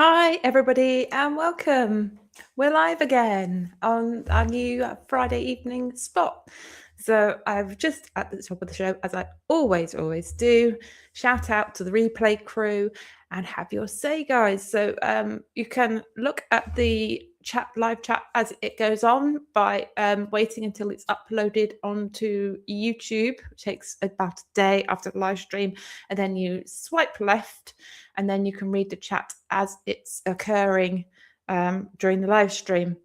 Hi, everybody, and welcome. We're live again on our new Friday evening spot. So I've just at the top of the show, as I always do, shout out to the replay crew and have your say, guys. So you can look at the live chat as it goes on by waiting until it's uploaded onto YouTube. It takes about a day after the live stream, and then you swipe left and then you can read the chat as it's occurring during the live stream.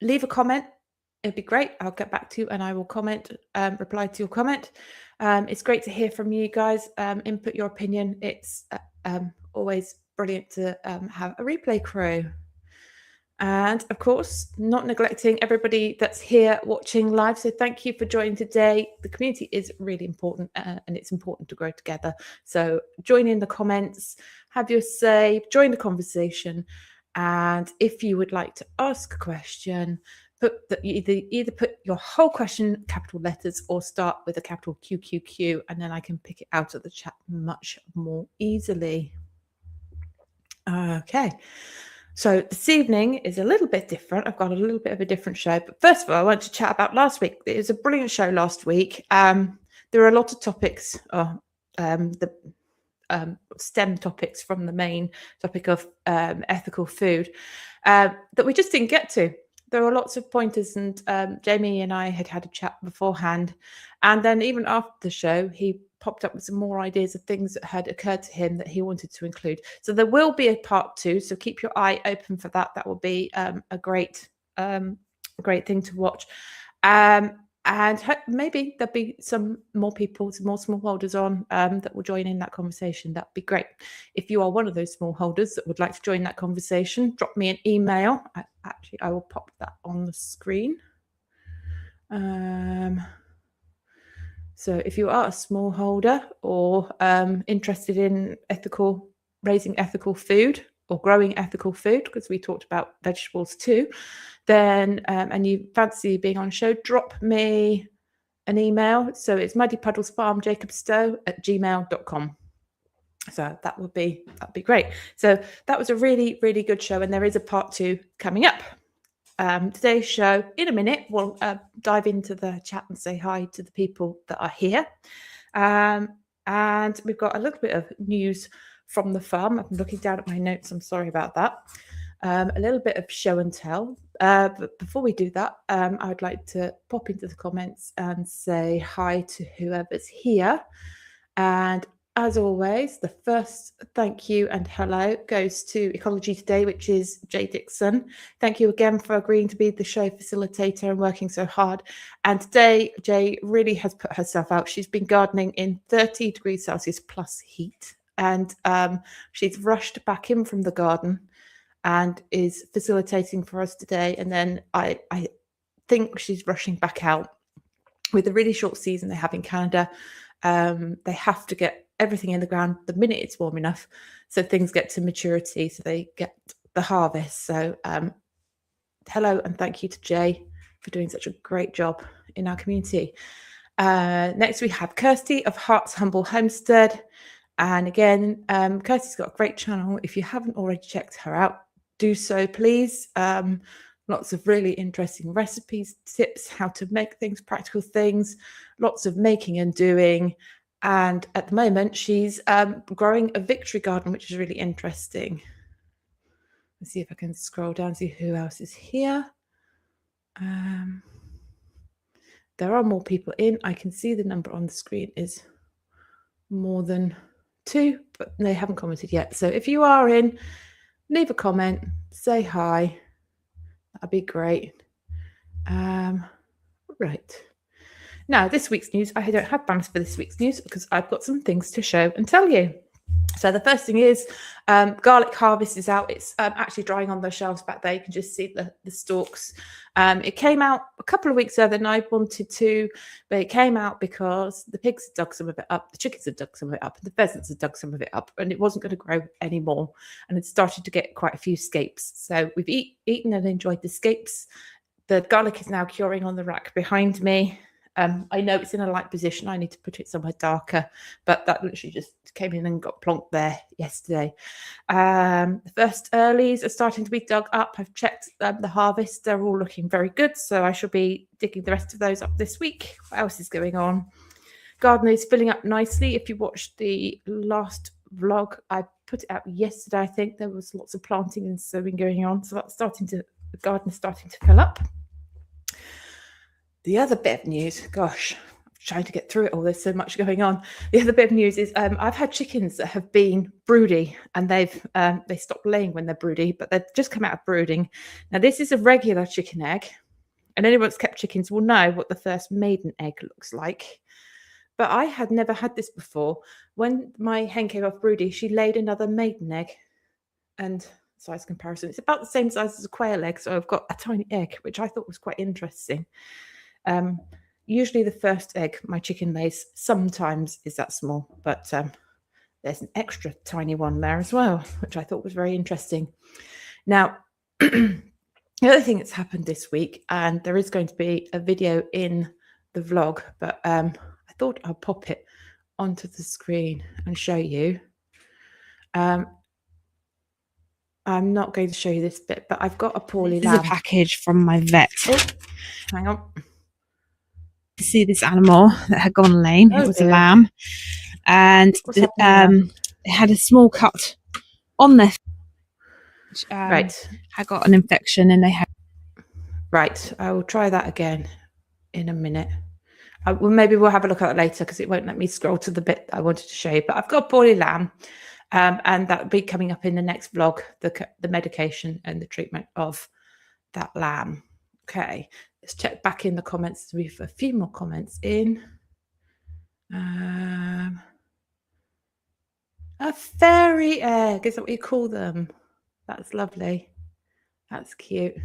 Leave a comment. It'd be great. I'll get back to you and I will reply to your comment. It's great to hear from you guys. Input your opinion. It's always brilliant to have a replay crew. And of course, not neglecting everybody that's here watching live. So thank you for joining today. The community is really important and it's important to grow together. So join in the comments, have your say, join the conversation. And if you would like to ask a question, either put your whole question capital letters or start with a capital QQQ, and then I can pick it out of the chat much more easily. Okay. So this evening is a little bit different. I've got a little bit of a different show. But first of all, I want to chat about last week. It was a brilliant show last week. There are a lot of topics, the STEM topics from the main topic of ethical food that we just didn't get to. There were lots of pointers, and Jamie and I had a chat beforehand. And then even after the show, he popped up with some more ideas of things that had occurred to him that he wanted to include. So there will be a part 2. So keep your eye open for that. That will be a great thing to watch. And maybe there'll be some more people, some more smallholders on that will join in that conversation. That'd be great. If you are one of those smallholders that would like to join that conversation, drop me an email. I will pop that on the screen. So if you are a smallholder or interested in raising ethical food or growing ethical food, because we talked about vegetables too, then and you fancy being on show, drop me an email. So it's muddypuddlesfarmjacobstowe@gmail.com. So that'd be great. So that was a really, really good show, and there is a part 2 coming up. Today's show, in a minute, we'll dive into the chat and say hi to the people that are here. And we've got a little bit of news from the farm. I'm looking down at my notes. I'm sorry about that. A little bit of show and tell. But before we do that, I would like to pop into the comments and say hi to whoever's here. And as always, the first thank you and hello goes to Ecology Today, which is Jay Dixon. Thank you again for agreeing to be the show facilitator and working so hard. And today, Jay really has put herself out. She's been gardening in 30 degrees Celsius plus heat. And she's rushed back in from the garden and is facilitating for us today. And then I think she's rushing back out. With the really short season they have in Canada, they have to get everything in the ground the minute it's warm enough, so things get to maturity, so they get the harvest. So hello and thank you to Jay for doing such a great job in our community. Next we have Kirsty of Heart's Humble Homestead, and again Kirsty's got a great channel. If you haven't already checked her out, do so please. Lots of really interesting recipes, tips, how to make things, practical things, lots of making and doing. And at the moment, she's growing a victory garden, which is really interesting. Let's see if I can scroll down and see who else is here. There are more people in. I can see the number on the screen is more than 2, but they haven't commented yet. So if you are in, leave a comment, say hi. That'd be great. Right. Now, this week's news, I don't have banners for this week's news because I've got some things to show and tell you. So the first thing is garlic harvest is out. It's actually drying on the shelves back there. You can just see the stalks. It came out a couple of weeks earlier than I wanted to, but it came out because the pigs had dug some of it up, the chickens had dug some of it up, and the pheasants had dug some of it up, and it wasn't going to grow anymore. And it started to get quite a few scapes. So we've eaten and enjoyed the scapes. The garlic is now curing on the rack behind me. I know it's in a light position. I need to put it somewhere darker, but that literally just came in and got plonked there yesterday. The first earlies are starting to be dug up. I've checked the harvest. They're all looking very good. So I shall be digging the rest of those up this week. What else is going on? Garden is filling up nicely. If you watched the last vlog, I put it out yesterday. I think there was lots of planting and sowing going on. So that's the garden is starting to fill up. The other bit of news, gosh, I'm trying to get through it all. There's so much going on. The other bit of news is I've had chickens that have been broody, and they stopped laying when they're broody, but they've just come out of brooding. Now, this is a regular chicken egg, and anyone that's kept chickens will know what the first maiden egg looks like. But I had never had this before. When my hen came off broody, she laid another maiden egg, and size comparison, it's about the same size as a quail egg, so I've got a tiny egg, which I thought was quite interesting. Usually the first egg my chicken lays sometimes is that small, but there's an extra tiny one there as well, which I thought was very interesting. Now, the other thing that's happened this week, and there is going to be a video in the vlog, but I thought I'll pop it onto the screen and show you. I'm not going to show you this bit, but I've got a poorly lamb. This is a package from my vet. Oh, hang on. To see this animal that had gone lame. Oh, it was dear. a lamb, and it had a small cut on their which, right. had got an infection, and they had. Right, I will try that again in a minute. Well, maybe we'll have a look at it later because it won't let me scroll to the bit I wanted to show you. But I've got a poorly lamb, and that will be coming up in the next vlog, the medication and the treatment of that lamb. Okay, let's check back in the comments. We have a few more comments in. A fairy egg, is that what you call them? That's lovely. That's cute.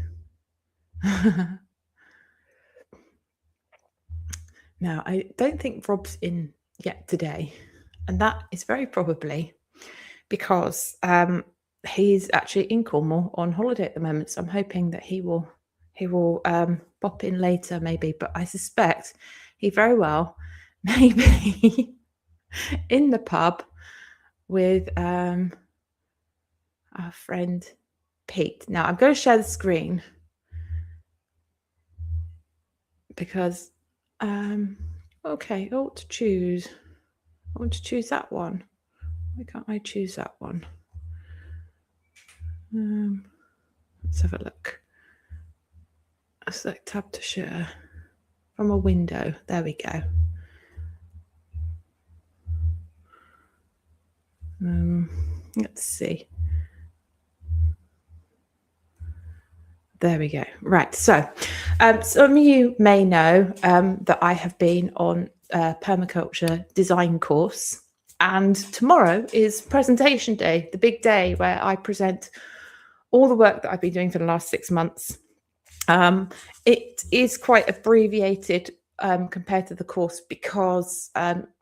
Now, I don't think Rob's in yet today, and that is very probably because he's actually in Cornwall on holiday at the moment. So I'm hoping that he will pop in later, maybe. But I suspect he very well may be in the pub with our friend Pete. Now, I'm going to share the screen because okay, I want to choose that one. Why can't I choose that one? Let's have a look. I select tab to share from a window. There we go. Let's see. There we go. Right. So some of you may know that I have been on a permaculture design course, and tomorrow is presentation day, the big day where I present all the work that I've been doing for the last 6 months. It is quite abbreviated compared to the course because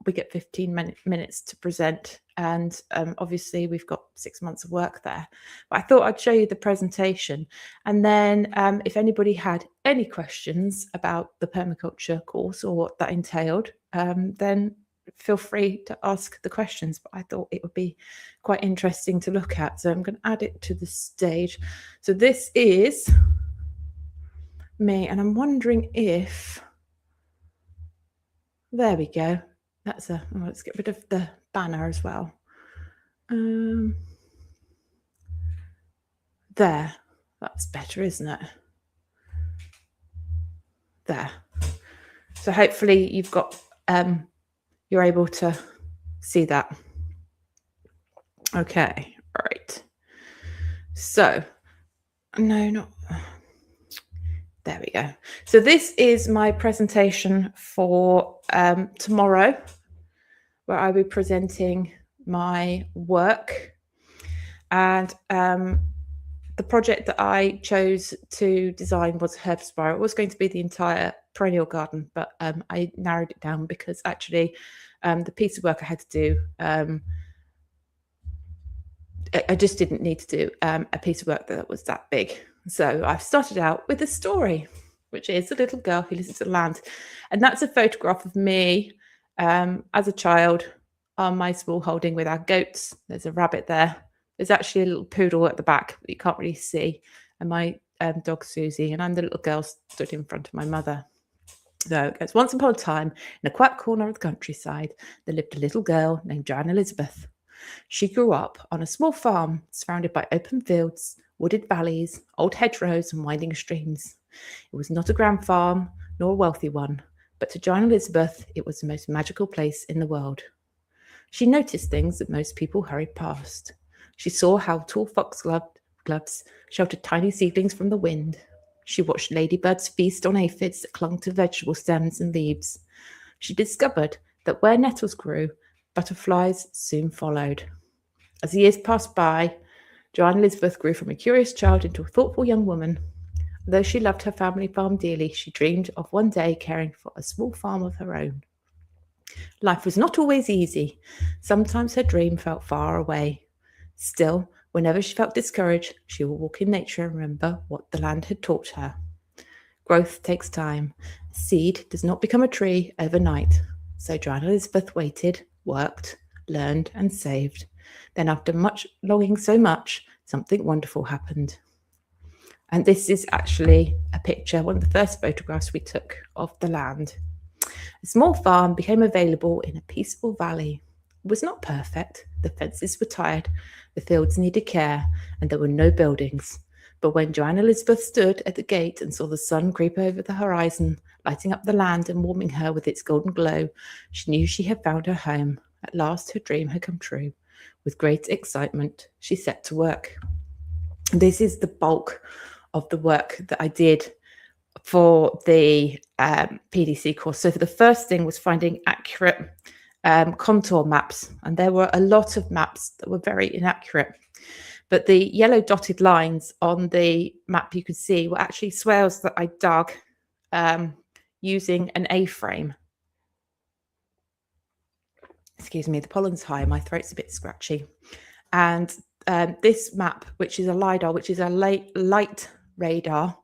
we get 15 minutes to present, and obviously we've got 6 months of work there. But I thought I'd show you the presentation, and then if anybody had any questions about the permaculture course or what that entailed, then feel free to ask the questions. But I thought it would be quite interesting to look at, so I'm going to add it to the stage. So this is me, and I'm wondering if there we go. That's let's get rid of the banner as well. There, that's better, isn't it? There. So hopefully you've got you're able to see that. Okay, right. So no, not there we go. So this is my presentation for tomorrow, where I'll be presenting my work. And the project that I chose to design was herb spiral. It was going to be the entire perennial garden, but I narrowed it down because actually the piece of work I had to do, I just didn't need to do a piece of work that was that big. So I've started out with a story. which is the little girl who listens to the land. And that's a photograph of me as a child on my small holding with our goats. There's a rabbit there. There's actually a little poodle at the back that you can't really see. And my dog Susie, and I'm the little girl stood in front of my mother. So it goes, once upon a time, in a quiet corner of the countryside, there lived a little girl named Joan Elizabeth. She grew up on a small farm surrounded by open fields, wooded valleys, old hedgerows, and winding streams. It was not a grand farm, nor a wealthy one, but to Joan Elizabeth, it was the most magical place in the world. She noticed things that most people hurried past. She saw how tall foxgloves sheltered tiny seedlings from the wind. She watched ladybirds feast on aphids that clung to vegetable stems and leaves. She discovered that where nettles grew, butterflies soon followed. As the years passed by, Joan Elizabeth grew from a curious child into a thoughtful young woman. Though she loved her family farm dearly, she dreamed of one day caring for a small farm of her own. Life was not always easy. Sometimes her dream felt far away. Still, whenever she felt discouraged, she would walk in nature and remember what the land had taught her. Growth takes time. A seed does not become a tree overnight. So Joan Elizabeth waited, worked, learned, and saved. Then after much longing so much, something wonderful happened. And this is actually a picture, one of the first photographs we took of the land. A small farm became available in a peaceful valley. It was not perfect. The fences were tired, the fields needed care, and there were no buildings. But when Joan Elizabeth stood at the gate and saw the sun creep over the horizon, lighting up the land and warming her with its golden glow, she knew she had found her home. At last, her dream had come true. With great excitement, she set to work. This is the bulk of the work that I did for the PDC course. So for the first thing was finding accurate contour maps, and there were a lot of maps that were very inaccurate. But the yellow dotted lines on the map you could see were actually swales that I dug using an A-frame. Excuse me, the pollen's high, my throat's a bit scratchy. And this map, which is a LiDAR, which is a light radar,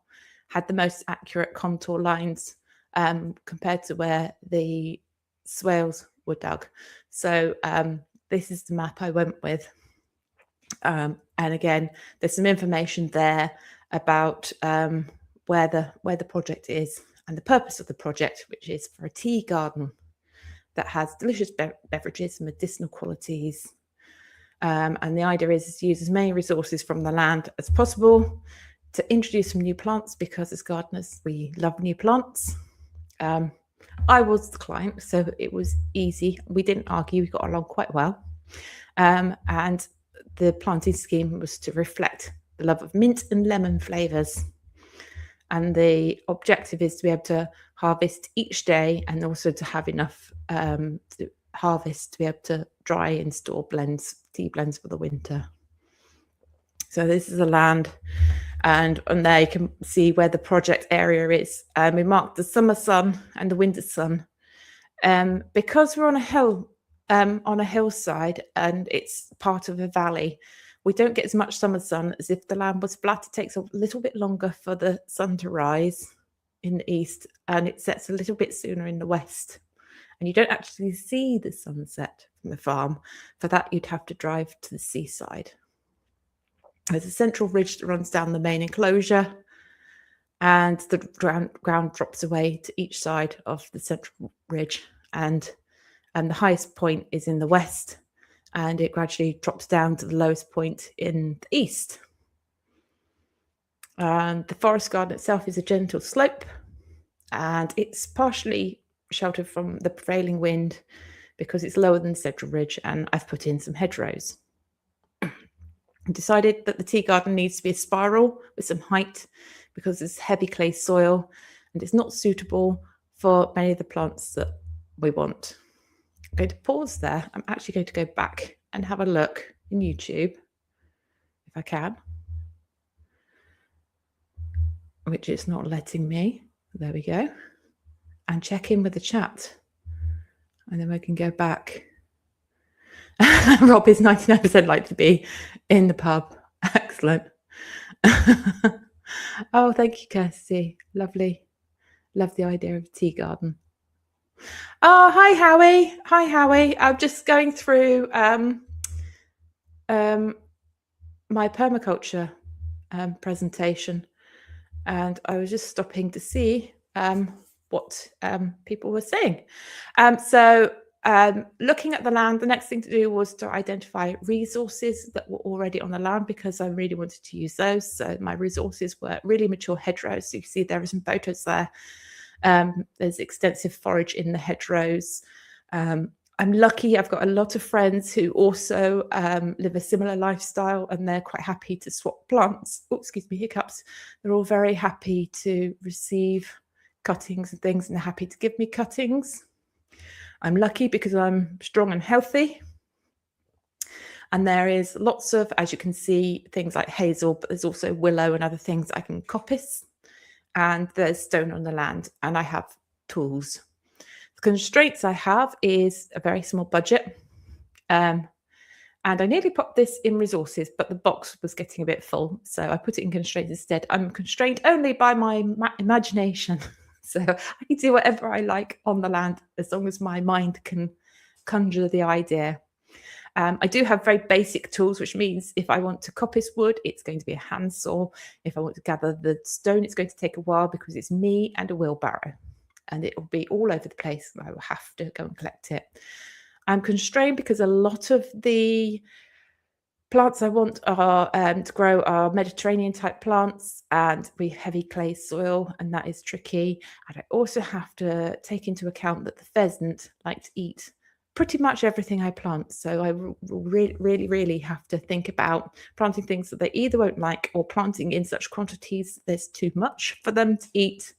had the most accurate contour lines compared to where the swales were dug. So this is the map I went with. And again, there's some information there about where the project is and the purpose of the project, which is for a tea garden that has delicious beverages and medicinal qualities. And the idea is to use as many resources from the land as possible to introduce some new plants, because as gardeners, we love new plants. I was the client, so it was easy. We didn't argue, we got along quite well. And the planting scheme was to reflect the love of mint and lemon flavours. And the objective is to be able to harvest each day, and also to have enough to harvest to be able to dry and store tea blends for the winter. So this is the land, and on there you can see where the project area is. We marked the summer sun and the winter sun. Because we're on a hillside and it's part of a valley, we don't get as much summer sun as if the land was flat. It takes a little bit longer for the sun to rise in the east, and it sets a little bit sooner in the west. And you don't actually see the sunset from the farm. For that, you'd have to drive to the seaside. There's a central ridge that runs down the main enclosure, and the ground drops away to each side of the central ridge. And the highest point is in the west, and it gradually drops down to the lowest point in the east. The forest garden itself is a gentle slope, and it's partially sheltered from the prevailing wind because it's lower than the central ridge, and I've put in some hedgerows. I decided that the tea garden needs to be a spiral with some height because it's heavy clay soil and it's not suitable for many of the plants that we want. I'm going to pause there. I'm actually going to go back and have a look in YouTube, if I can, which is not letting me. There we go. And check in with the chat. And then we can go back. Rob is 99% like to be in the pub. Excellent. Oh, thank you, Kirsty. Lovely. Love the idea of a tea garden. Oh, hi Howie. Hi Howie. I'm just going through my permaculture presentation, and I was just stopping to see what people were saying. Looking at the land, the next thing to do was to identify resources that were already on the land, because I really wanted to use those. So my resources were really mature hedgerows. So you can see there are some photos there. There's extensive forage in the hedgerows. I'm lucky, I've got a lot of friends who also live a similar lifestyle, and they're quite happy to swap plants. Oh, excuse me, hiccups. They're all very happy to receive cuttings and things, and they're happy to give me cuttings. I'm lucky because I'm strong and healthy. And there is lots of, as you can see, things like hazel, but there's also willow and other things I can coppice. And there's stone on the land, and I have tools. The constraints I have is a very small budget. And I nearly popped this in resources, but the box was getting a bit full. So I put it in constraints instead. I'm constrained only by my imagination. So I can do whatever I like on the land, as long as my mind can conjure the idea. I do have very basic tools, which means if I want to coppice wood, it's going to be a handsaw. If I want to gather the stone, it's going to take a while because it's me and a wheelbarrow, and it will be all over the place. I will have to go and collect it. I'm constrained because a lot of the plants I want are to grow are Mediterranean type plants, and we have heavy clay soil, and that is tricky. And I also have to take into account that the pheasant like to eat pretty much everything I plant. So I really have to think about planting things that they either won't like, or planting in such quantities there's too much for them to eat,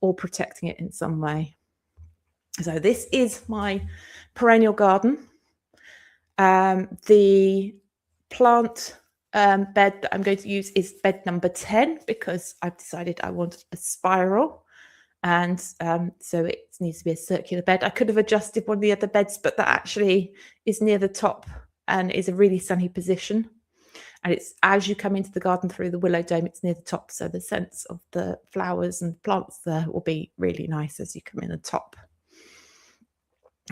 or protecting it in some way. So this is my perennial garden. The plant bed that I'm going to use is bed number 10, because I've decided I want a spiral. And so it needs to be a circular bed. I could have adjusted one of the other beds, but that actually is near the top and is a really sunny position. And it's as you come into the garden through the willow dome, it's near the top. So the sense of the flowers and plants there will be really nice as you come in the top.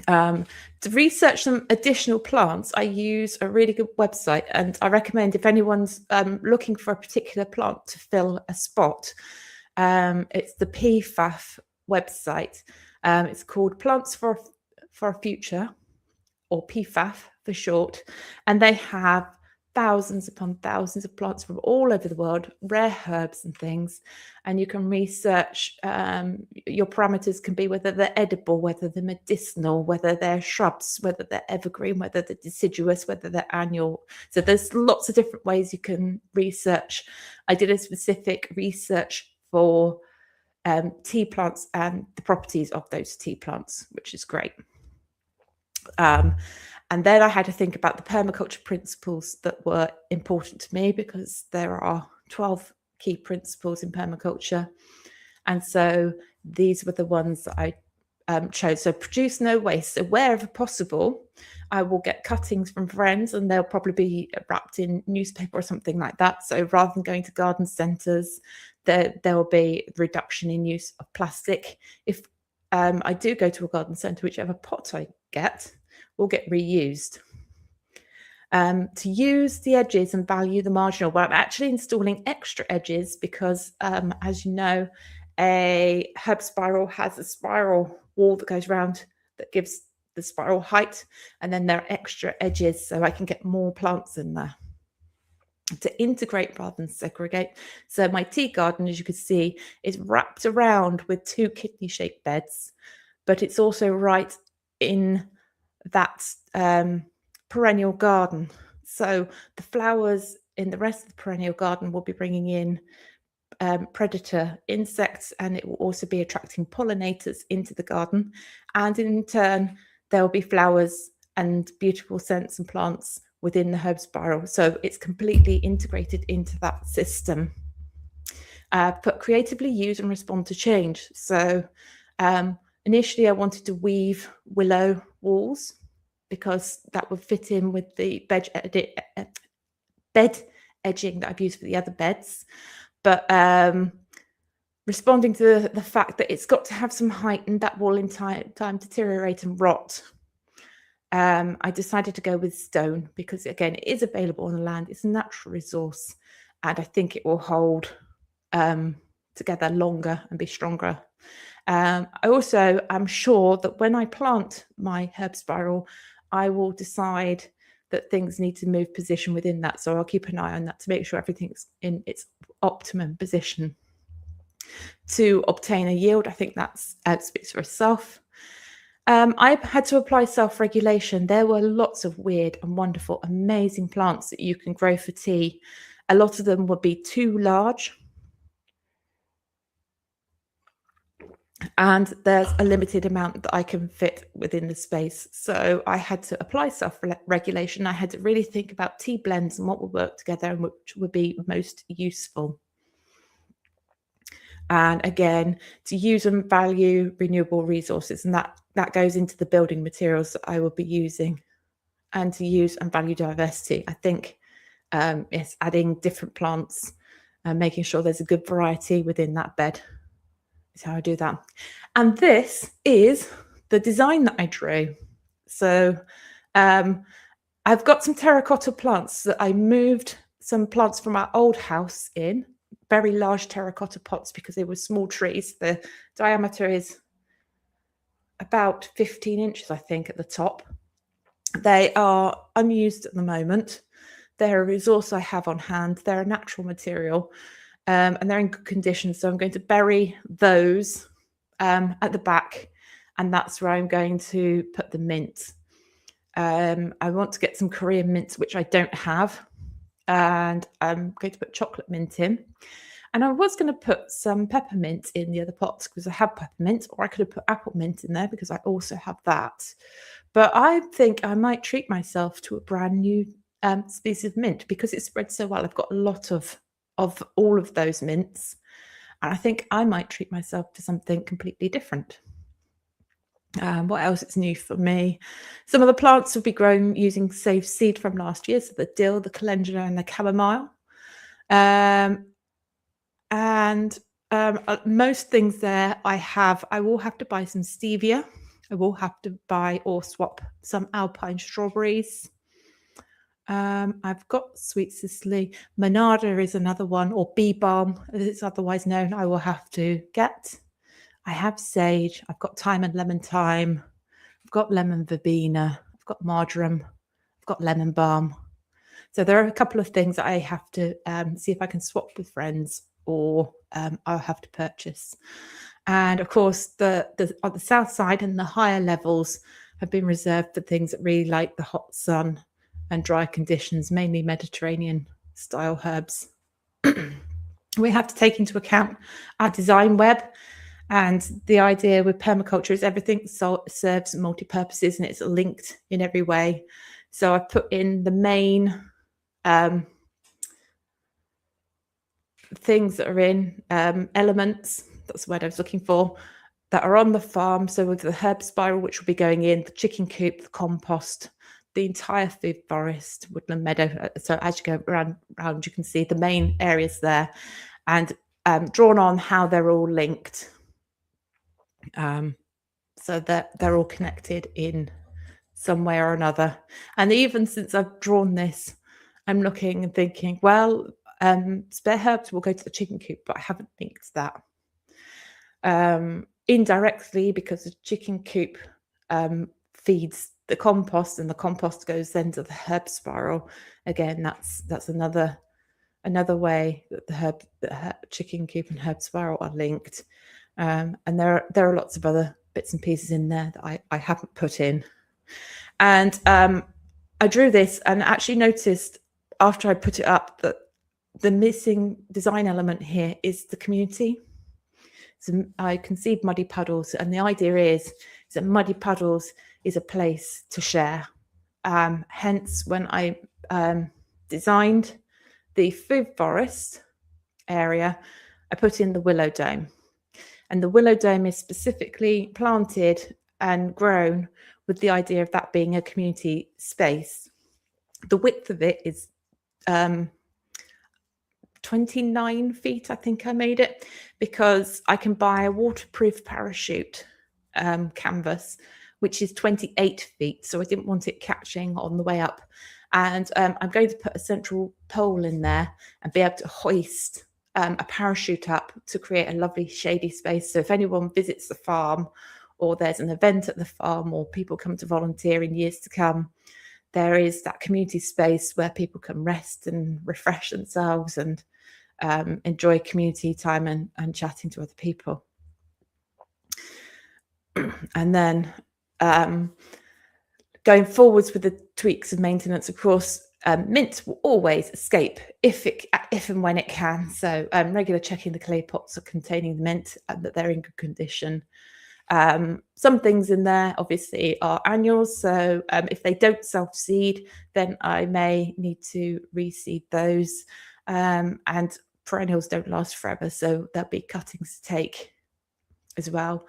To research some additional plants, I use a really good website, and I recommend, if anyone's looking for a particular plant to fill a spot, it's the PFAF website. It's called Plants for a Future, or PFAF for short, and they have thousands upon thousands of plants from all over the world, rare herbs and things, and you can research. Your parameters can be whether they're edible, whether they're medicinal, whether they're shrubs, whether they're evergreen, whether they're deciduous, whether they're annual. So there's lots of different ways you can research. I did a specific research for tea plants and the properties of those tea plants, which is great. And then I had to think about the permaculture principles that were important to me, because there are 12 key principles in permaculture. And so these were the ones that I chose. So produce no waste. So wherever possible, I will get cuttings from friends, and they'll probably be wrapped in newspaper or something like that. So rather than going to garden centres, there will be reduction in use of plastic. If I do go to a garden centre, whichever pot I get will get reused. To use the edges and value the marginal, well, I'm actually installing extra edges because, as you know, a herb spiral has a spiral wall that goes around that gives the spiral height, and then there are extra edges so I can get more plants in there to integrate rather than segregate. So my tea garden, as you can see, is wrapped around with 2 kidney-shaped beds, but it's also right in that perennial garden. So the flowers in the rest of the perennial garden will be bringing in predator insects, and it will also be attracting pollinators into the garden. And in turn, there will be flowers and beautiful scents and plants within the herb spiral. So it's completely integrated into that system. But creatively use and respond to change. So initially I wanted to weave willow walls, because that would fit in with the bed edging that I've used for the other beds. But responding to the fact that it's got to have some height and that will in time deteriorate and rot. I decided to go with stone because, again, it is available on the land. It's a natural resource, and I think it will hold together longer and be stronger. I also am sure that when I plant my herb spiral, I will decide that things need to move position within that. So I'll keep an eye on that to make sure everything's in its optimum position to obtain a yield. I think that speaks for itself. I had to apply self-regulation. There were lots of weird and wonderful, amazing plants that you can grow for tea. A lot of them would be too large. And there's a limited amount that I can fit within the space. So I had to apply self-regulation. I had to really think about tea blends and what would work together and which would be most useful. And again, to use and value renewable resources, and that goes into the building materials that I will be using, and to use and value diversity. I think it's adding different plants and making sure there's a good variety within that bed is how I do that. And this is the design that I drew. So I've got some terracotta plants that I moved some plants from our old house in very large terracotta pots because they were small trees. The diameter is about 15 inches, I think, at the top. They are unused at the moment. They're a resource I have on hand. They're a natural material and they're in good condition. So I'm going to bury those at the back, and that's where I'm going to put the mint. I want to get some Korean mints, which I don't have, and I'm going to put chocolate mint in. And I was going to put some peppermint in the other pots because I have peppermint, or I could have put apple mint in there because I also have that. But I think I might treat myself to a brand new species of mint because it spreads so well. I've got a lot of all of those mints, and I think I might treat myself to something completely different. What else is new for me? Some of the plants will be grown using saved seed from last year, so the dill, the calendula, and the chamomile. Most things there I will have to buy some stevia. I will have to buy or swap some alpine strawberries. I've got sweet cicely. Monarda is another one, or bee balm as it's otherwise known, I will have to get. I have sage, I've got thyme and lemon thyme, I've got lemon verbena, I've got marjoram, I've got lemon balm. So there are a couple of things that I have to see if I can swap with friends, or I'll have to purchase. And of course, on the south side and the higher levels have been reserved for things that really like the hot sun and dry conditions, mainly Mediterranean style herbs. We have to take into account our design web. And the idea with permaculture is everything serves multi-purposes and it's linked in every way. So I've put in the main things that are in elements, that's the word I was looking for, that are on the farm. So with the herb spiral, which will be going in, the chicken coop, the compost, the entire food forest, woodland meadow. So as you go around, you can see the main areas there, and drawn on how they're all linked. So that they're all connected in some way or another. And even since I've drawn this, I'm looking and thinking, well, spare herbs will go to the chicken coop, but I haven't linked that. Indirectly, because the chicken coop feeds the compost, and the compost goes then to the herb spiral. Again, that's another way that the chicken coop and herb spiral are linked. And there are lots of other bits and pieces in there that I haven't put in. And I drew this and actually noticed after I put it up that the missing design element here is the community. So I conceived Muddy Puddles, and the idea is that Muddy Puddles is a place to share. Hence, when I designed the food forest area, I put in the willow dome. And the willow dome is specifically planted and grown with the idea of that being a community space. The width of it is 29 feet, I think I made it, because I can buy a waterproof parachute canvas, which is 28 feet. So I didn't want it catching on the way up. And I'm going to put a central pole in there and be able to hoist a parachute up to create a lovely shady space. So if anyone visits the farm, or there's an event at the farm, or people come to volunteer in years to come, there is that community space where people can rest and refresh themselves and enjoy community time and chatting to other people. And then going forwards with the tweaks of maintenance, of course, mint will always escape if and when it can. So regular checking the clay pots are containing the mint and that they're in good condition. Some things in there obviously are annuals, so if they don't self-seed, then I may need to reseed those. And perennials don't last forever, so there'll be cuttings to take as well.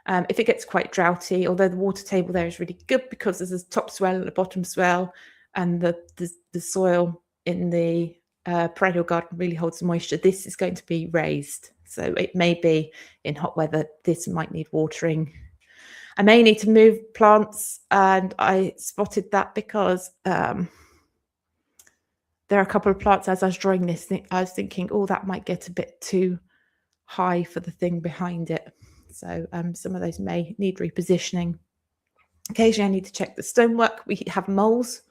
If it gets quite droughty, although the water table there is really good because there's a top swell and a bottom swell, and the soil in the perennial garden really holds the moisture, this is going to be raised. So it may be in hot weather, this might need watering. I may need to move plants, and I spotted that because there are a couple of plants as I was drawing this, I was thinking, oh, that might get a bit too high for the thing behind it. So some of those may need repositioning. Occasionally I need to check the stonework. We have moles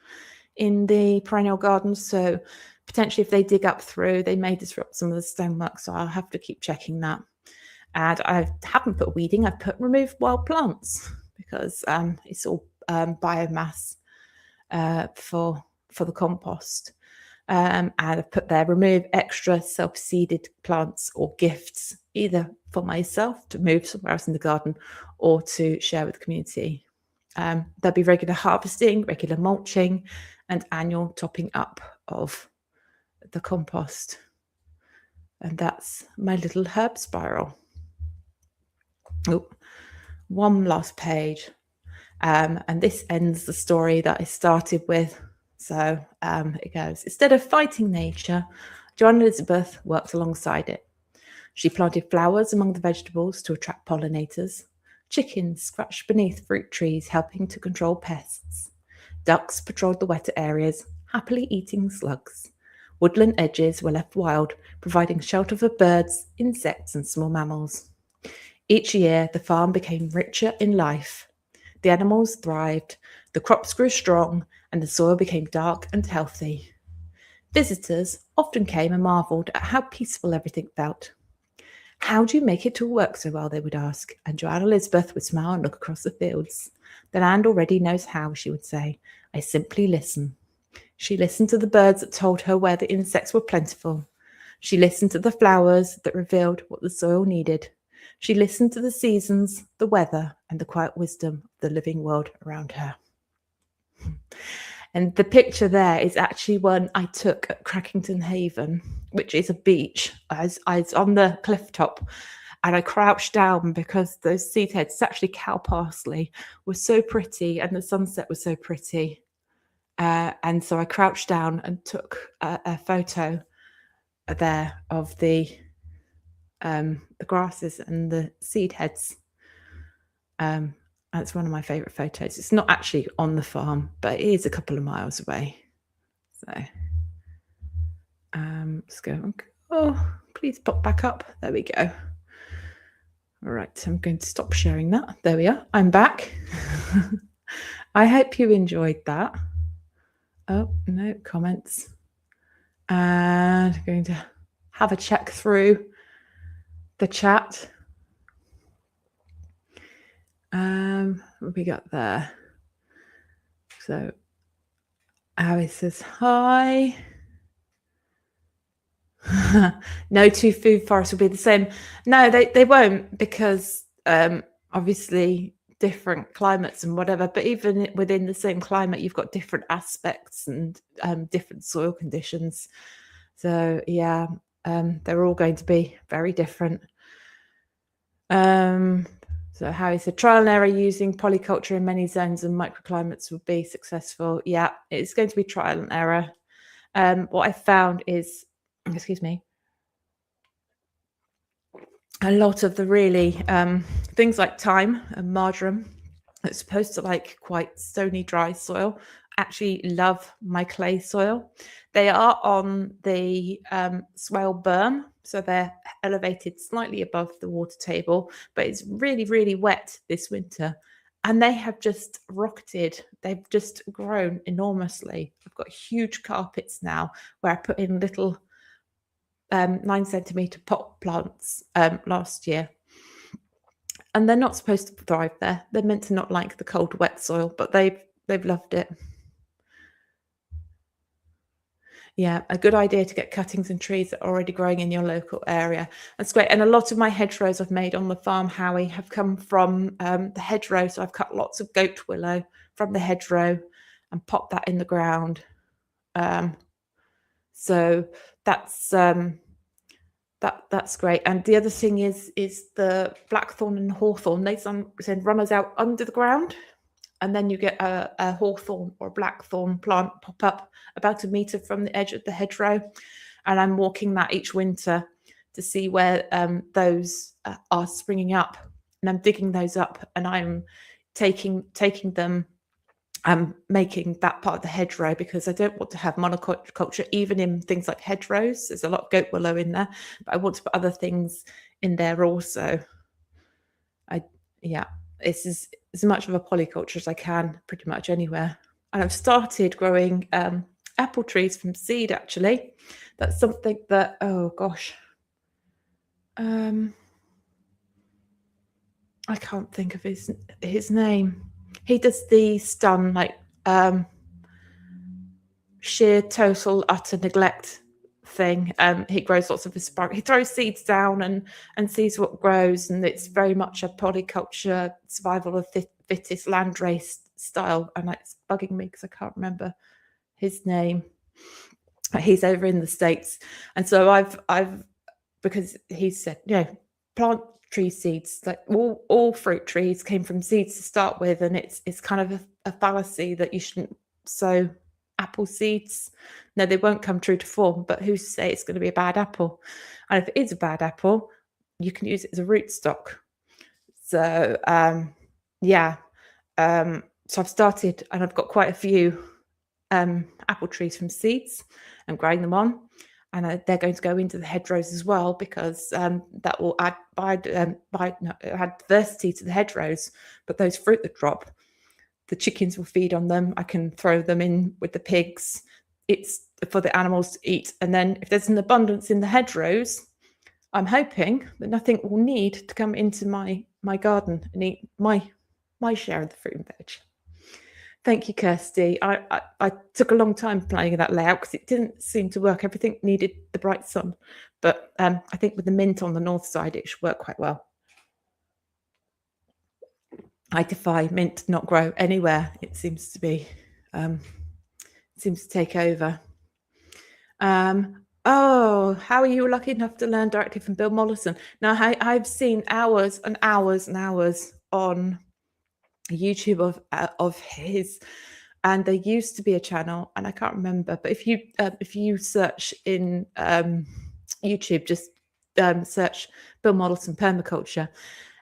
in the perennial garden, so potentially if they dig up through, they may disrupt some of the stonework, so I'll have to keep checking that. And I haven't put weeding, I've put remove wild plants because it's all biomass for the compost. And I've put there remove extra self-seeded plants or gifts, either for myself to move somewhere else in the garden or to share with the community. There'll be regular harvesting, regular mulching, and annual topping up of the compost. And that's my little herb spiral. Oh, one last page. And this ends the story that I started with. So it goes, instead of fighting nature, Joan Elizabeth worked alongside it. She planted flowers among the vegetables to attract pollinators. Chickens scratched beneath fruit trees, helping to control pests. Ducks patrolled the wetter areas, happily eating slugs. Woodland edges were left wild, providing shelter for birds, insects, and small mammals. Each year, the farm became richer in life. The animals thrived, the crops grew strong, and the soil became dark and healthy. Visitors often came and marvelled at how peaceful everything felt. How do you make it to work so well, they would ask, and Joanne Elizabeth would smile and look across the fields. The land already knows how, she would say. I simply listen. She listened to the birds that told her where the insects were plentiful. She listened to the flowers that revealed what the soil needed. She listened to the seasons, the weather, and the quiet wisdom of the living world around her. And the picture there is actually one I took at Crackington Haven, which is a beach. I was on the cliff top and I crouched down because those seed heads, it's actually cow parsley, were so pretty and the sunset was so pretty. And so I crouched down and took a photo there of the grasses and the seed heads. That's one of my favourite photos. It's not actually on the farm, but it is a couple of miles away. So let's go. Oh, please pop back up. There we go. All right, I'm going to stop sharing that. There we are. I'm back. I hope you enjoyed that. Oh, no comments. And I'm going to have a check through the chat. What we got there? So Harry says hi. No two food forests will be the same. No, they won't, because obviously different climates and whatever, but even within the same climate you've got different aspects and different soil conditions. So yeah, they're all going to be very different. So Harry said, trial and error using polyculture in many zones and microclimates would be successful. Yeah, it's going to be trial and error. What I found is, excuse me, a lot of the really things like thyme and marjoram that's supposed to like quite stony, dry soil actually love my clay soil. They are on the swale berm, so they're elevated slightly above the water table, but it's really, really wet this winter. And they have just rocketed. They've just grown enormously. I've got huge carpets now where I put in little 9 centimeter pot plants last year. And they're not supposed to thrive there. They're meant to not like the cold, wet soil, but they've loved it. Yeah, a good idea to get cuttings and trees that are already growing in your local area. That's great. And a lot of my hedgerows I've made on the farm, Howie, have come from the hedgerow. So I've cut lots of goat willow from the hedgerow and popped that in the ground. So that's that's great. And the other thing is the blackthorn and hawthorn. They send runners out under the ground, and then you get a hawthorn or a blackthorn plant pop up about 1 meter from the edge of the hedgerow. And I'm walking that each winter to see where those are springing up. And I'm digging those up, and I'm taking them, making that part of the hedgerow, because I don't want to have monoculture even in things like hedgerows. There's a lot of goat willow in there, but I want to put other things in there also. This is as much of a polyculture as I can pretty much anywhere. And I've started growing apple trees from seed, actually. That's something that, oh gosh, I can't think of his name. He does the stun, like sheer total utter neglect thing. He grows lots of asparagus. He throws seeds down and sees what grows, and it's very much a polyculture, survival of fittest landrace style. And it's bugging me because I can't remember his name. He's over in the States, and so I've because he said, plant tree seeds, like all fruit trees came from seeds to start with, and it's kind of a fallacy that you shouldn't sow apple seeds. No, they won't come true to form, but who's to say it's going to be a bad apple? And if it is a bad apple, you can use it as a rootstock. So so I've started, and I've got quite a few apple trees from seeds. I'm growing them on, and they're going to go into the hedgerows as well, because that will add diversity to the hedgerows. But those fruit that drop, the chickens will feed on them. I can throw them in with the pigs. It's for the animals to eat. And then if there's an abundance in the hedgerows, I'm hoping that nothing will need to come into my garden and eat my share of the fruit and veg. Thank you, Kirsty. I took a long time planning that layout because it didn't seem to work. Everything needed the bright sun. But I think with the mint on the north side, it should work quite well. I defy mint to not grow anywhere. It seems to be, seems to take over. Oh, how are you lucky enough to learn directly from Bill Mollison? Now, I've seen hours and hours and hours on YouTube of his, and there used to be a channel, and I can't remember, but if you search in YouTube, just search Bill Mollison permaculture,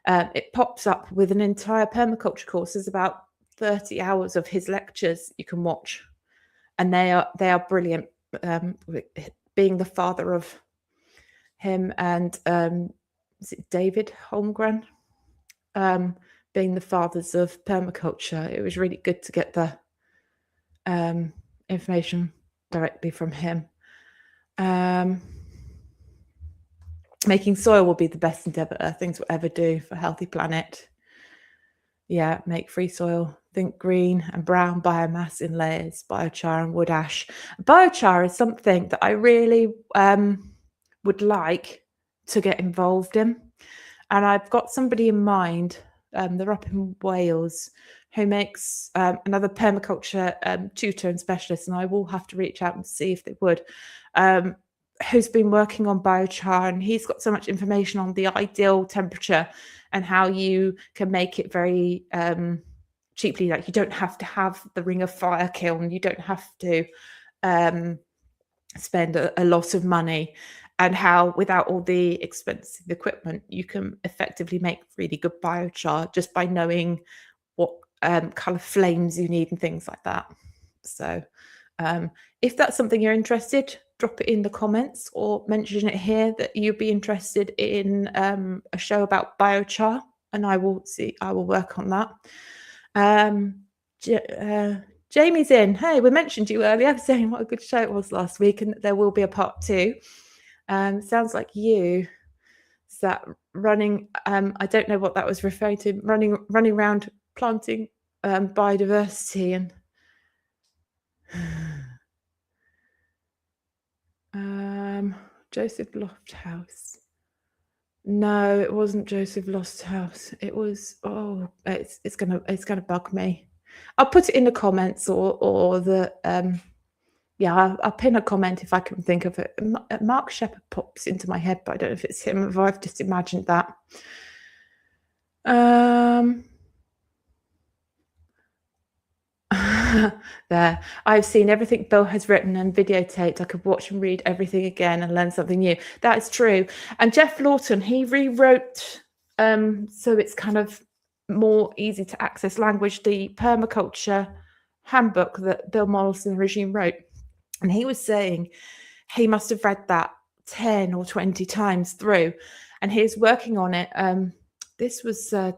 it pops up with an entire permaculture course. There's about 30 hours of his lectures you can watch, and they are brilliant. Being the father of him and is it David Holmgren, being the fathers of permaculture, it was really good to get the information directly from him. Making soil will be the best endeavour things will ever do for a healthy planet. Yeah, make free soil, think green and brown biomass in layers, biochar and wood ash. Biochar is something that I really would like to get involved in. And I've got somebody in mind, they're up in Wales, who makes another permaculture tutor and specialist, and I will have to reach out and see if they would, who's been working on biochar, and he's got so much information on the ideal temperature and how you can make it very cheaply. Like, you don't have to have the ring of fire kiln, you don't have to spend a lot of money, and how without all the expensive equipment, you can effectively make really good biochar just by knowing what colour flames you need and things like that. So if that's something you're interested, drop it in the comments or mention it here that you'd be interested in a show about biochar, and I will work on that. Jamie's in. Hey, we mentioned you earlier, saying what a good show it was last week, and there will be a part 2. Sounds like you. Is that running? I don't know what that was referring to. Running around planting biodiversity and. Joseph Lofthouse. No, it wasn't Joseph Lofthouse. It was. Oh, it's gonna bug me. I'll put it in the comments or the yeah, I'll pin a comment if I can think of it. Mark Shepherd pops into my head, but I don't know if it's him or if I've just imagined that. There, I've seen everything Bill has written and videotaped. I could watch and read everything again and learn something new. That is true. And Jeff Lawton, he rewrote, so it's kind of more easy to access language, the permaculture handbook that Bill Mollison originally wrote. And he was saying he must have read that 10 or 20 times through, and he's working on it. This was a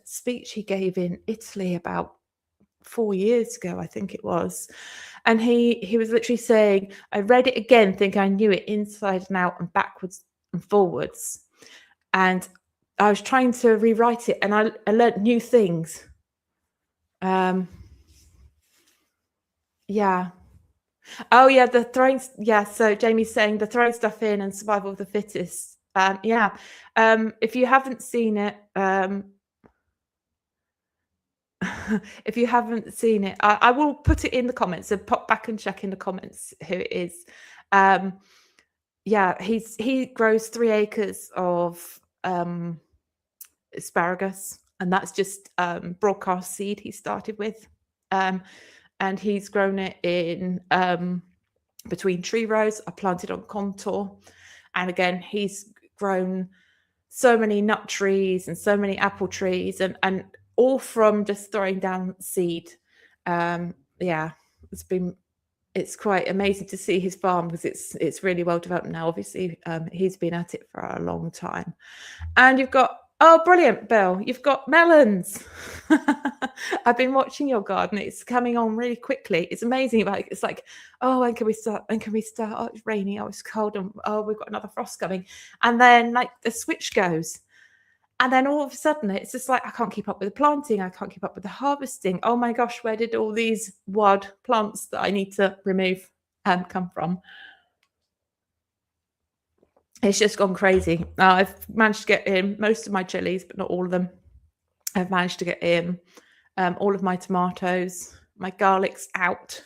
speech he gave in Italy about 4 years ago, I think it was. And he was literally saying, I read it again, think I knew it inside and out and backwards and forwards. And I was trying to rewrite it, and I learned new things. Yeah. Oh yeah, the throwing. Yeah, so Jamie's saying the throwing stuff in and survival of the fittest. Yeah. If you haven't seen it, if you haven't seen it, I will put it in the comments. So pop back and check in the comments who it is. Yeah, he grows 3 acres of asparagus, and that's just broadcast seed he started with. And he's grown it in between tree rows. I planted on contour. And again, he's grown so many nut trees and so many apple trees, and all from just throwing down seed. Yeah, it's quite amazing to see his farm, because it's really well developed now. Obviously, he's been at it for a long time. And you've got, oh, brilliant, Bill, you've got melons. I've been watching your garden. It's coming on really quickly. It's amazing. Like, it's like, oh, when can we start? When can we start? Oh, it's raining. Oh, it's cold. And oh, we've got another frost coming. And then like the switch goes. And then all of a sudden, it's just like, I can't keep up with the planting. I can't keep up with the harvesting. Oh my gosh, where did all these wild plants that I need to remove come from? It's just gone crazy. I've managed to get in most of my chilies, but not all of them. I've managed to get in all of my tomatoes. My garlic's out.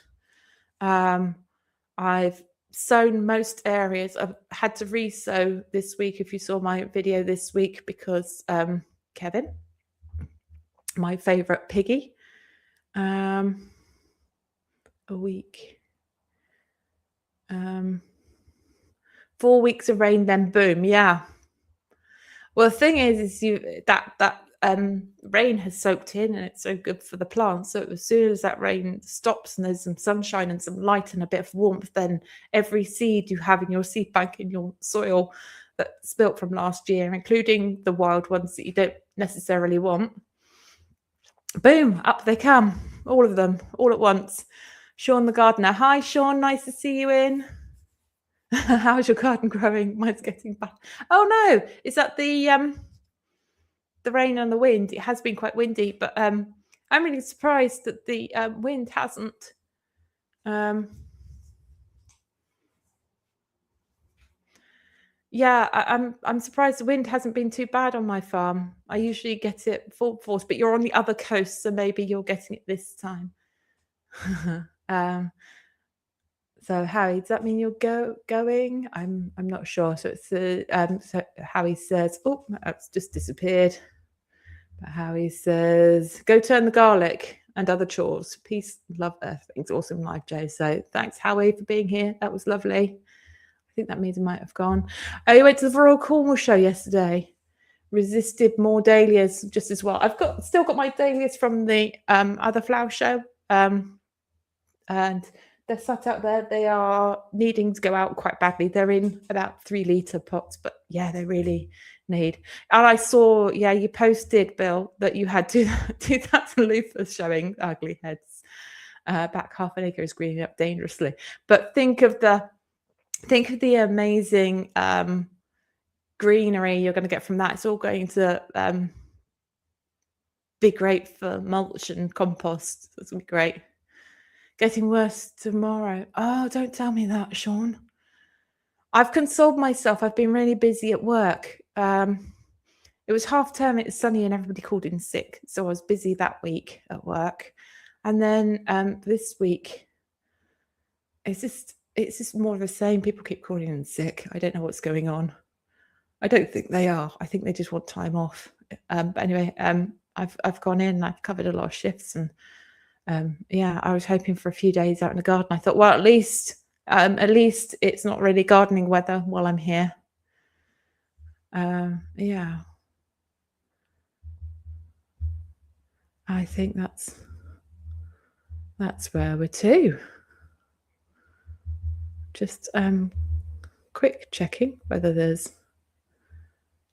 I've sown most areas. I've had to re-sow this week, if you saw my video this week, because Kevin, my favorite piggy, a week, 4 weeks of rain, then boom. Yeah. Well, the thing is that rain has soaked in, and it's so good for the plants. So as soon as that rain stops and there's some sunshine and some light and a bit of warmth, then every seed you have in your seed bank, in your soil that's built from last year, including the wild ones that you don't necessarily want, boom, up they come, all of them, all at once. Sean the gardener. Hi, Sean. Nice to see you in. How's your garden growing? Mine's getting bad. Oh no, is that the rain and the wind? It has been quite windy, but I'm really surprised that the wind hasn't. Yeah, I'm surprised the wind hasn't been too bad on my farm. I usually get it full force, but you're on the other coast, so maybe you're getting it this time. So Harry, does that mean you're going? I'm not sure. So it's so Harry says, oh, that's just disappeared. But Harry says, go turn the garlic and other chores. Peace, love, earth. Things awesome life, Joe. So thanks, Howie, for being here. That was lovely. I think that means it might have gone. Oh, you went to the Royal Cornwall show yesterday. Resisted more dahlias just as well. I've still got my dahlias from the other flower show, and they're sat out there. They are needing to go out quite badly. They're in about 3-litre pots, but yeah, they really need. And I saw, yeah, you posted, Bill, that you had 2,000 loofahs showing ugly heads. Back half an acre is greening up dangerously. But think of the amazing greenery you're going to get from that. It's all going to be great for mulch and compost. It's going to be great. Getting worse tomorrow. Oh, don't tell me that, Sean. I've consoled myself. I've been really busy at work. It was half term, it was sunny, and everybody called in sick. So I was busy that week at work. And then this week, it's just more of the same. People keep calling in sick. I don't know what's going on. I don't think they are. I think they just want time off. But anyway, I've gone in. I've covered a lot of shifts, and yeah, I was hoping for a few days out in the garden. I thought, well, at least it's not really gardening weather while I'm here. Yeah, I think that's where we're to. Just quick checking whether there's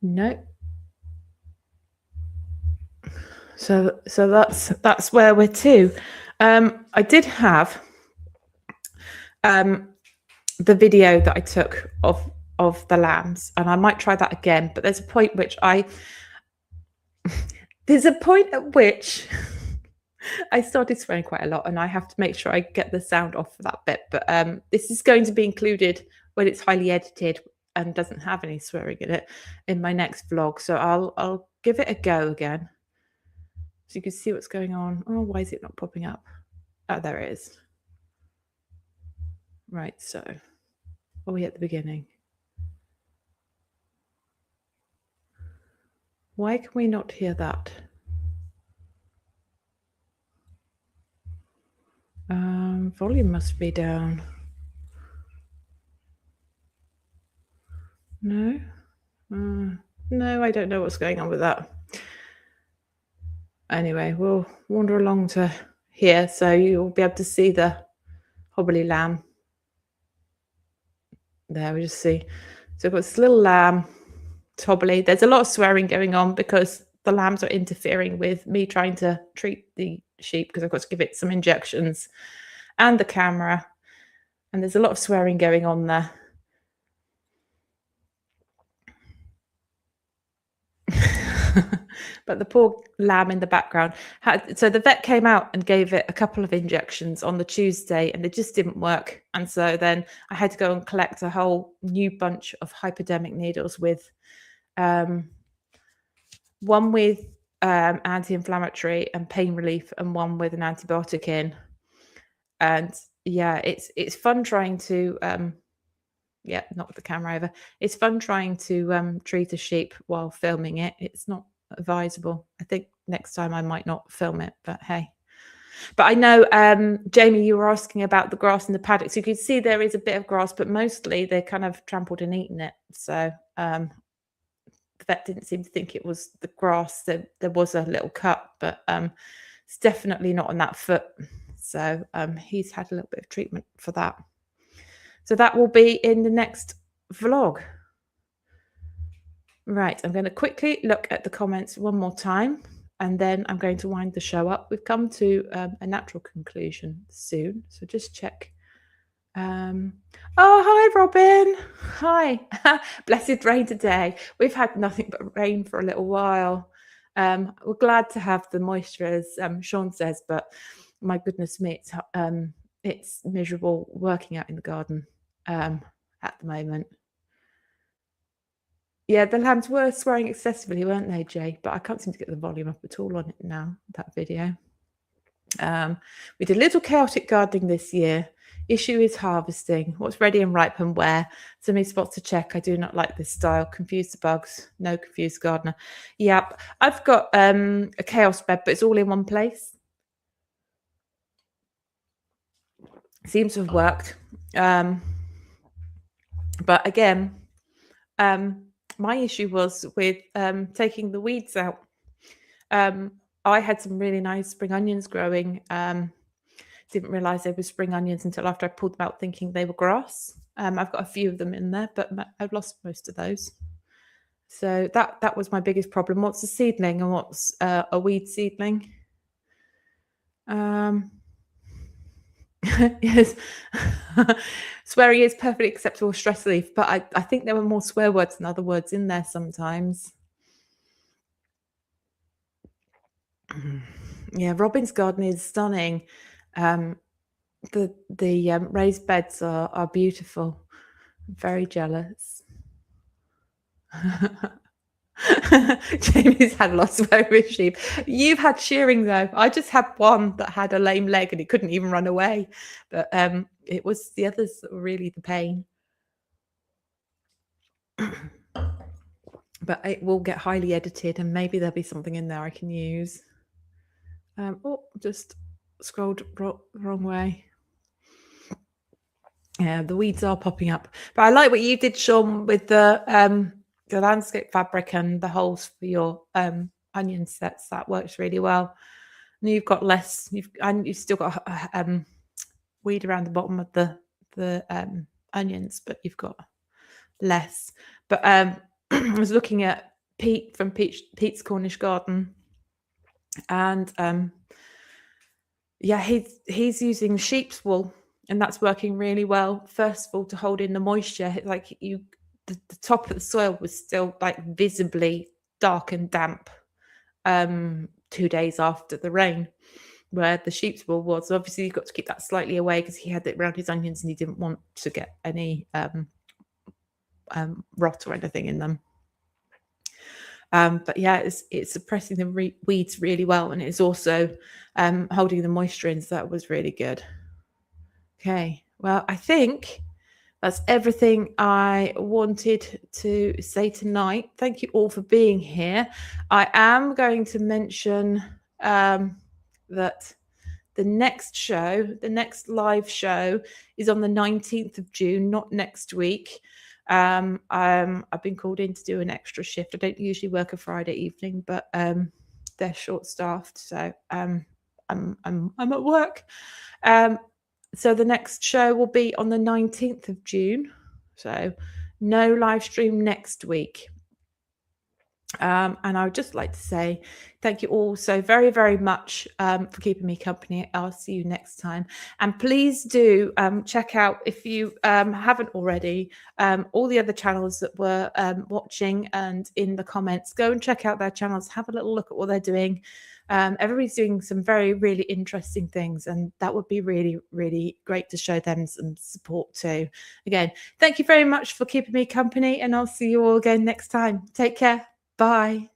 no. So that's where we're to. I did have the video that I took of the lambs, and I might try that again. But there's a point at which I started swearing quite a lot, and I have to make sure I get the sound off for that bit. But this is going to be included when it's highly edited and doesn't have any swearing in it in my next vlog. So I'll give it a go again, so you can see what's going on. Oh, why is it not popping up? Oh, there it is. Right, so are we at the beginning? Why can we not hear that? Volume must be down. No? No, I don't know what's going on with that. Anyway, we'll wander along to here, so you'll be able to see the hobbly lamb. There, we just see. So we've got this little lamb, hobbly. There's a lot of swearing going on because the lambs are interfering with me trying to treat the sheep, because I've got to give it some injections and the camera. And there's a lot of swearing going on there. But the poor lamb in the background so the vet came out and gave it a couple of injections on the Tuesday, and it just didn't work. And so then I had to go and collect a whole new bunch of hypodermic needles with one with anti-inflammatory and pain relief, and one with an antibiotic in. And yeah, it's fun trying to yeah, knock the camera over. It's fun trying to treat a sheep while filming it. It's not advisable. I think next time I might not film it, but hey. But I know, Jamie, you were asking about the grass in the paddock. So you can see there is a bit of grass, but mostly they're kind of trampled and eaten it. So the vet didn't seem to think it was the grass. There was a little cut, but it's definitely not on that foot. So he's had a little bit of treatment for that. So that will be in the next vlog. Right, I'm going to quickly look at the comments one more time, and then I'm going to wind the show up. We've come to a natural conclusion soon, so just check. Oh, hi, Robin. Hi. Blessed rain today. We've had nothing but rain for a little while. We're glad to have the moisture, as Sean says, but my goodness me, it's miserable working out in the garden at the moment. Yeah, the lambs were swearing excessively, weren't they, Jay? But I can't seem to get the volume up at all on it now, that video. We did a little chaotic gardening this year. Issue is harvesting. What's ready and ripe and where? So many spots to check. I do not like this style. Confuse the bugs. No, confused gardener. Yep. I've got a chaos bed, but it's all in one place. Seems to have worked. But again, my issue was with taking the weeds out. I had some really nice spring onions growing. Didn't realize they were spring onions until after I pulled them out thinking they were grass. I've got a few of them in there, but I've lost most of those. So that was my biggest problem. What's a seedling and what's a weed seedling? Yes. Swearing is perfectly acceptable stress relief, but I think there were more swear words than other words in there sometimes. Yeah, Robin's garden is stunning. The raised beds are beautiful. I'm very jealous. Jamie's had lots of over sheep. You've had shearing though. I just had one that had a lame leg and it couldn't even run away. But it was the others that were really the pain. But it will get highly edited and maybe there'll be something in there I can use. Oh, just scrolled wrong way. Yeah, the weeds are popping up. But I like what you did, Sean, with the landscape fabric and the holes for your onion sets. That works really well. And you've got less. You've still got weed around the bottom of the onions, but you've got less. But I was looking at Pete from Pete's Cornish Garden, and yeah, he's using sheep's wool. And that's working really well. First of all, to hold in the moisture, like the top of the soil was still like visibly dark and damp 2 days after the rain, where the sheep's wool was. Obviously, you've got to keep that slightly away because he had it around his onions and he didn't want to get any rot or anything in them. But yeah, it's suppressing the weeds really well, and it's also holding the moisture in. So that was really good. Okay, well, I think that's everything I wanted to say tonight. Thank you all for being here. I am going to mention that the next live show is on the 19th of June, not next week. I've been called in to do an extra shift. I don't usually work a Friday evening, but they're short-staffed, so I'm at work. So the next show will be on the 19th of June. So no live stream next week. And I would just like to say thank you all so very, very much for keeping me company. I'll see you next time. And please do check out, if you haven't already, all the other channels that were watching and in the comments. Go and check out their channels. Have a little look at what they're doing. Everybody's doing some very, really interesting things, and that would be really, really great to show them some support too. Again, thank you very much for keeping me company, and I'll see you all again next time. Take care. Bye.